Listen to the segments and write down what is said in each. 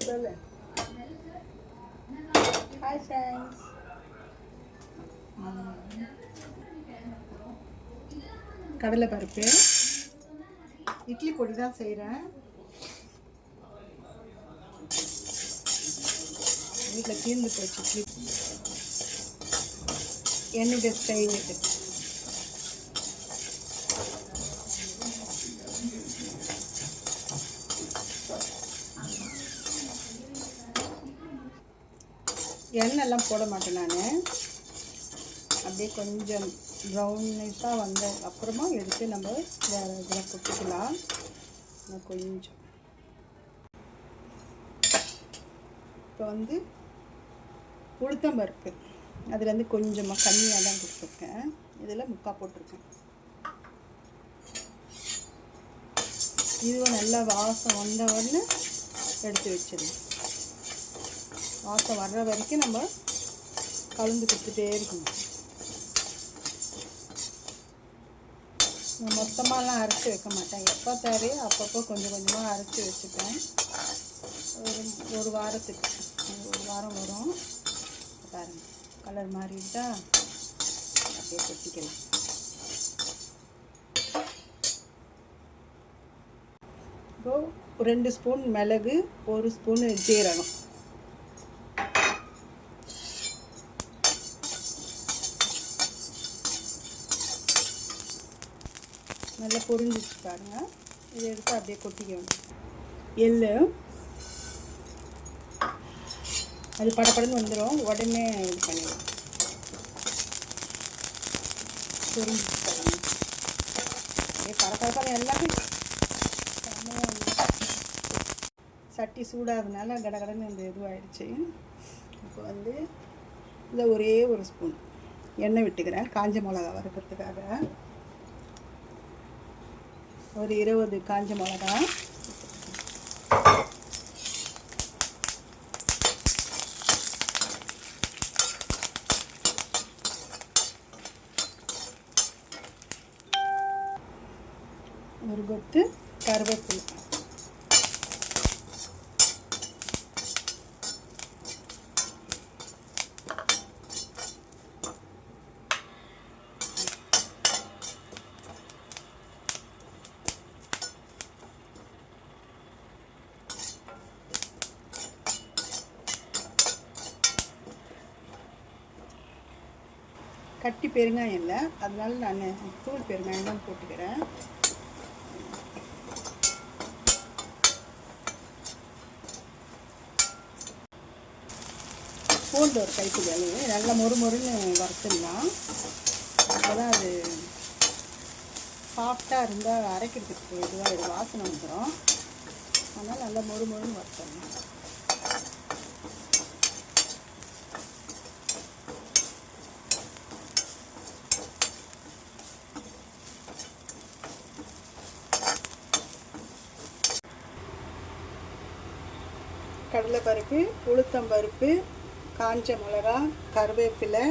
Hi friends. கடலை பருப்பு இட்லி பொடி தான் செய்கிறேன். வீட்டில் தீர்ந்து போச்சு இட்லி. என்னுடைய ஸ்டைல் இது. எண்ணெய்லாம் போட மாட்டேன் நான். அப்படியே கொஞ்சம் ப்ரௌனிஷாக வந்த அப்புறமா எடுத்து நம்ம வேறு இதில் கொட்டிக்கலாம். கொஞ்சம் இப்போ உளுத்தம்பருப்பு அதுலேருந்து கொஞ்சமாக கம்மியாக தான் கொடுத்துருக்கேன். இதில் முக்கால் போட்டிருக்கேன். இதுவும் நல்லா வாசம் வந்த உடனே எடுத்து வச்சிடணும். வாசம் வர்ற வரைக்கும் நம்ம கலந்து கொடுத்துட்டே இருக்கணும். நான் மொத்தமாகலாம் அரைச்சி வைக்க மாட்டேன். எப்போ தேவையோ அப்பப்போ கொஞ்சம் கொஞ்சமாக அரைச்சி வச்சுப்பேன். ஒரு வாரத்துக்கு ஒரு வாரம் வரும். பாருங்க கலர் மாறிட்டா அப்படியே கொட்டிக்கலாம். இப்போ 2 ஸ்பூன் மிளகு, 1 ஸ்பூன் ஜீரகம். நல்லா பொரிஞ்சிச்சு பாருங்கள். இதை எடுத்து அப்படியே கொட்டிக்கணும். எள்ளு அது படப்படன்னு வந்துடும். உடனே இது பண்ணிடும். பொரிஞ்சிச்சு பாருங்கள். படப்படப்பான எல்லாமே சட்டி சூடாகிறதுனால கடகடன்னு இந்த இதுவாகிடுச்சு. இப்போ இந்த ஒரே ஒரு ஸ்பூன் எண்ணெய் விட்டுக்கிறேன். காஞ்ச மிளகா வறுக்கிறதுக்காக ஒரு 20 காஞ்ச மிளகா, ஒரு கொத்து கருவேப்பிலை, கட்டி பெருங்காயம் இல்லை, அதனால நான் தூள் பெருங்காயம் தான் போட்டுக்கிறேன். பூண்டு ஒரு கைப்பிடி அளவு நல்லா மொறுன்னு வறுத்துடலாம். அப்போ தான் அது சாஃப்டாக இருந்தால் அரைக்கிறதுக்கு இதுவாக வாசனை வந்துடும். அதனால் நல்லா மொறுன்னு வறுத்துடலாம். கடலைப்பருப்பு, உளுத்தம்பருப்பு, காஞ்ச மிளகா, கருவேப்பிலை,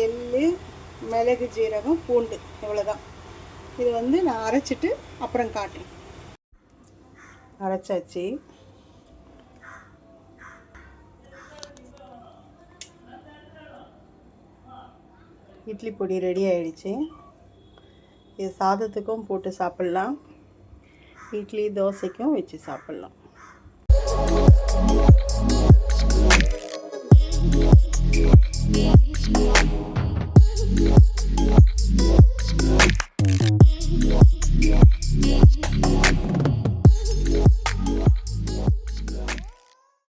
எள்ளு, மிளகு, ஜீரகம், பூண்டு, இவ்வளோதான். இது நான் அரைச்சிட்டு அப்புறம் காட்டுறேன். அரைச்சாச்சு. இட்லி பொடி ரெடி ஆகிடுச்சு. இது சாதத்துக்கும் போட்டு சாப்பிட்லாம், இட்லி தோசைக்கும் வச்சு சாப்பிட்லாம்.